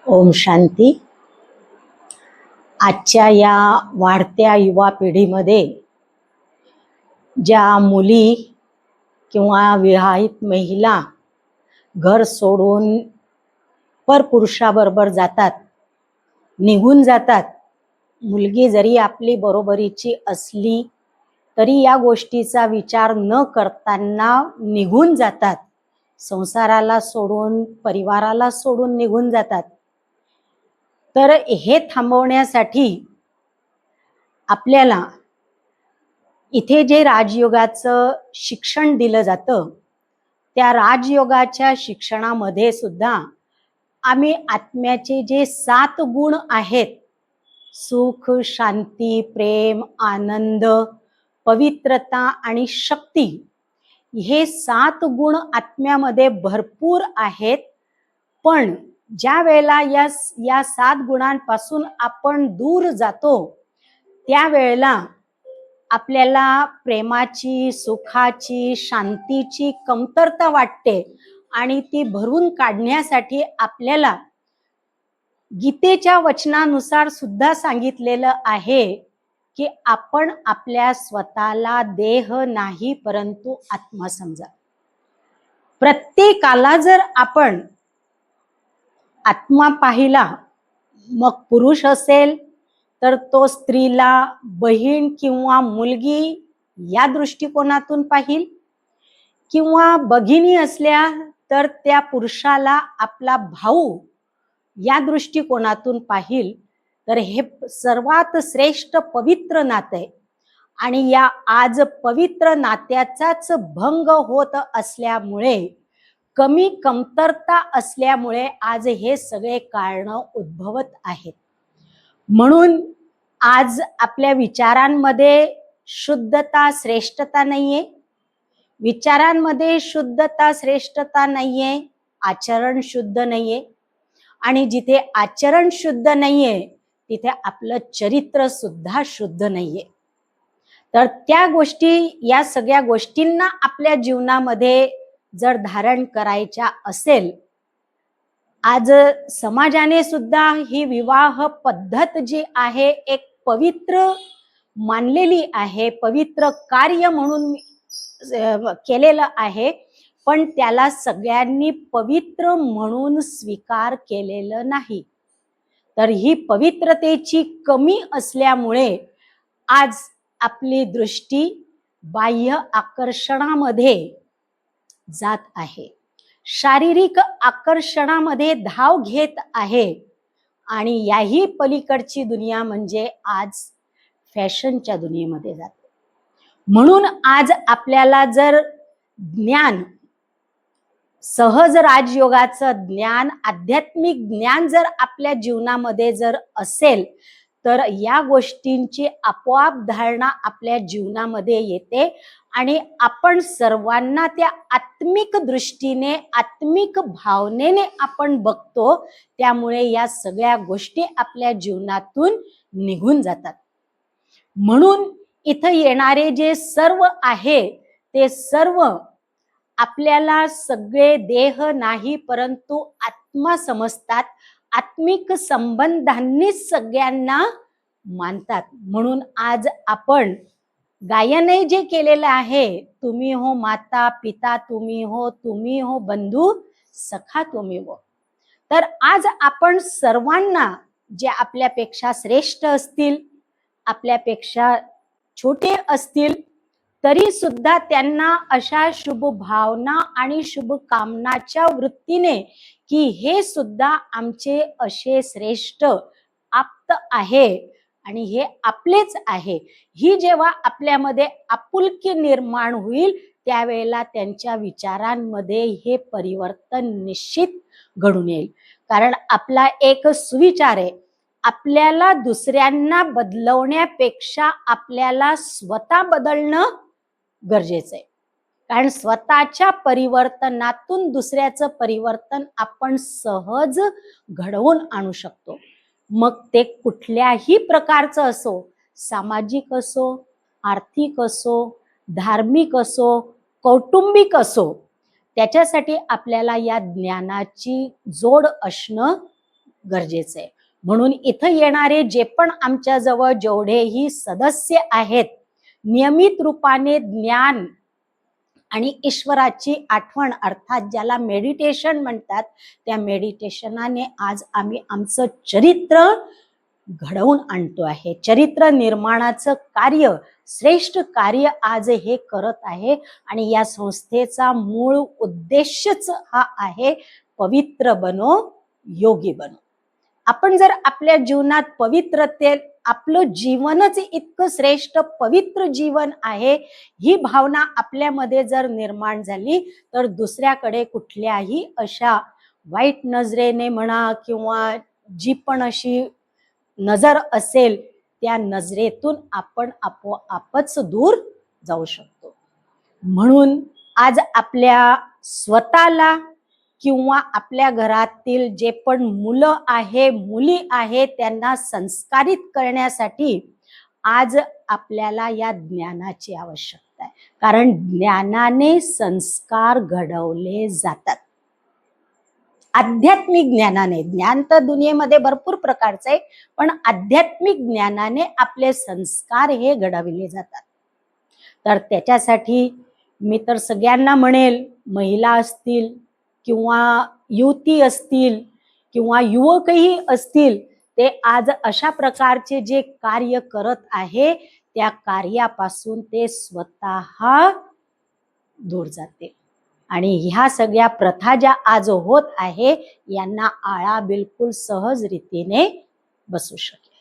ओम शांती. आजच्या या वाढत्या युवा पिढीमध्ये ज्या मुली किंवा विवाहित महिला घर सोडून परपुरुषाबरोबर जातात, निघून जातात, मुलगी जरी आपली बरोबरीची असली तरी या गोष्टीचा विचार न करताना निघून जातात, संसाराला सोडून, परिवाराला सोडून निघून जातात. तर हे थांबवण्यासाठी आपल्याला इथे जे राजयोगाचं शिक्षण दिलं जातं, त्या राजयोगाच्या शिक्षणामध्ये सुद्धा आम्ही आत्म्याचे जे 7 गुण आहेत, सुख, शांती, प्रेम, आनंद, पवित्रता आणि शक्ती, हे 7 गुण आत्म्यामध्ये भरपूर आहेत. पण ज्या वेळेला या 7 गुणांपासून आपण दूर जातो त्यावेळेला आपल्याला प्रेमाची, सुखाची, शांतीची कमतरता वाटते आणि ती भरून काढण्यासाठी आपल्याला गीतेच्या वचनानुसार सुद्धा सांगितलेलं आहे की आपण आपल्या स्वतःला देह नाही परंतु आत्मा समजा. प्रत्येकाला जर आपण आत्मा पाहिला, मग पुरुष असेल तर तो स्त्रीला बहीण किंवा मुलगी या दृष्टिकोनातून पाहिल, किंवा भगिनी असल्या तर त्या पुरुषाला आपला भाऊ या दृष्टिकोनातून पाहिल. तर हे सर्वात श्रेष्ठ पवित्र नातं आहे आणि या आज पवित्र नात्याचाच भंग होत असल्यामुळे, कमी कमतरता असल्यामुळे आज हे सगळे कारण उद्भवत आहेत. म्हणून आज आपल्या विचारांमध्ये शुद्धता, श्रेष्ठता नाहीये, विचारांमध्ये शुद्धता, श्रेष्ठता नाहीये, आचरण शुद्ध नाहीये, आणि जिथे आचरण शुद्ध नाहीये तिथे आपलं चरित्र सुद्धा शुद्ध नाहीये. तर त्या गोष्टी, या सगळ्या गोष्टींना आपल्या जीवनामध्ये जर धारण करायच्या असेल, आज समाजाने सुद्धा ही विवाह पद्धत जी आहे एक पवित्र मानलेली आहे, पवित्र कार्य म्हणून केलेलं आहे, पण त्याला सगळ्यांनी पवित्र म्हणून स्वीकार केलेलं नाही. तर ही पवित्रतेची कमी असल्यामुळे आज आपली दृष्टी बाह्य आकर्षणामध्ये जात आहे, शारीरिक आकर्षणामध्ये धाव घेत आहे, आणि याही पलीकडची दुनिया म्हणजे आज फॅशनच्या दुनियेमध्ये जाते. म्हणून आज आपल्याला जर ज्ञान, सहज राजयोगाचं ज्ञान, आध्यात्मिक ज्ञान जर आपल्या जीवनामध्ये जर असेल तर या गोष्टींची आपोआप धारणा आपल्या जीवनामध्ये येते आणि आपण सर्वांना त्या आत्मिक दृष्टीने, आत्मिक भावनेने आपण बघतो. त्यामुळे या सगळ्या गोष्टी आपल्या जीवनातून निघून जातात. म्हणून इथं येणारे जे सर्व आहे ते सर्व आपल्याला सगळे देह नाही परंतु आत्मा समजतात, आत्मिक संबंधांनीच सगळ्यांना मानतात. म्हणून आज आपण गायने जे केलेलं आहे, तुम्ही हो माता पिता, तुम्ही हो बंधू सखा, तुम्ही हो. तर आज आपण सर्वांना, जे आपल्यापेक्षा श्रेष्ठ असतील, आपल्यापेक्षा छोटे असतील, तरी सुद्धा त्यांना अशा शुभ भावना आणि शुभ कामनाच्या वृत्तीने की हे सुद्धा आमचे असे श्रेष्ठ आप्त आहे आणि हे आपलेच आहे, ही जेव्हा आपल्यामध्ये आपुलकी निर्माण होईल त्यावेळेला त्यांच्या विचारांमध्ये हे परिवर्तन निश्चित घडून येईल. कारण आपला एक सुविचार आहे, आपल्याला दुसऱ्यांना बदलवण्यापेक्षा आपल्याला स्वतः बदलणं गरजेचं आहे. कारण स्वतःच्या परिवर्तनातून दुसऱ्याचं परिवर्तन आपण सहज घडवून आणू शकतो. मग ते कुठल्याही प्रकारचं असो, सामाजिक असो, आर्थिक असो, धार्मिक असो, कौटुंबिक असो, त्याच्यासाठी आपल्याला या ज्ञानाची जोड असणं गरजेचं आहे. म्हणून इथं येणारे जे पण आमच्या जवळ जेवढेही सदस्य आहेत, नियमित रूपाने ज्ञान आणि ईश्वराची आठवण अर्थात ज्याला मेडिटेशन म्हणतात, त्या मेडिटेशनाने आज आम्ही आमचं चरित्र घडवून आणतो आहे. चरित्र निर्माणाचं कार्य, श्रेष्ठ कार्य आज हे करत आहे. आणि या संस्थेचा मूळ उद्देशच हा आहे, पवित्र बनो योगी बनो. आपण जर आपल्या जीवनात पवित्रते, आपलं जीवनच इतकं श्रेष्ठ पवित्र जीवन आहे, ही भावना आपल्यामध्ये जर निर्माण झाली तर दुसऱ्याकडे कुठल्याही अशा वाईट नजरेने म्हणा किंवा जी पण अशी नजर असेल त्या नजरेतून आपण आपोआपच दूर जाऊ शकतो. म्हणून आज आपल्या स्वतःला किंवा आपल्या घरातील जे पण मुलं आहे, मुली आहे, त्यांना संस्कारित करण्यासाठी आज आपल्याला या ज्ञानाची आवश्यकता आहे. कारण ज्ञानाने संस्कार घडवले जातात. आध्यात्मिक ज्ञानाने, ज्ञान तर दुनियेमध्ये भरपूर प्रकारचं आहे, पण आध्यात्मिक ज्ञानाने आपले संस्कार हे घडविले जातात. तर त्याच्यासाठी मी तर सगळ्यांना म्हणेल, महिला असतील किंवा युवती असतील किंवा युवकही असतील, ते आज अशा प्रकारचे जे कार्य करत आहे त्या कार्यापासून ते स्वतः दूर जाते. आणि ह्या सगळ्या प्रथा ज्या आज होत आहे यांना आळा बिलकुल सहज रीतीने बसू शकेल.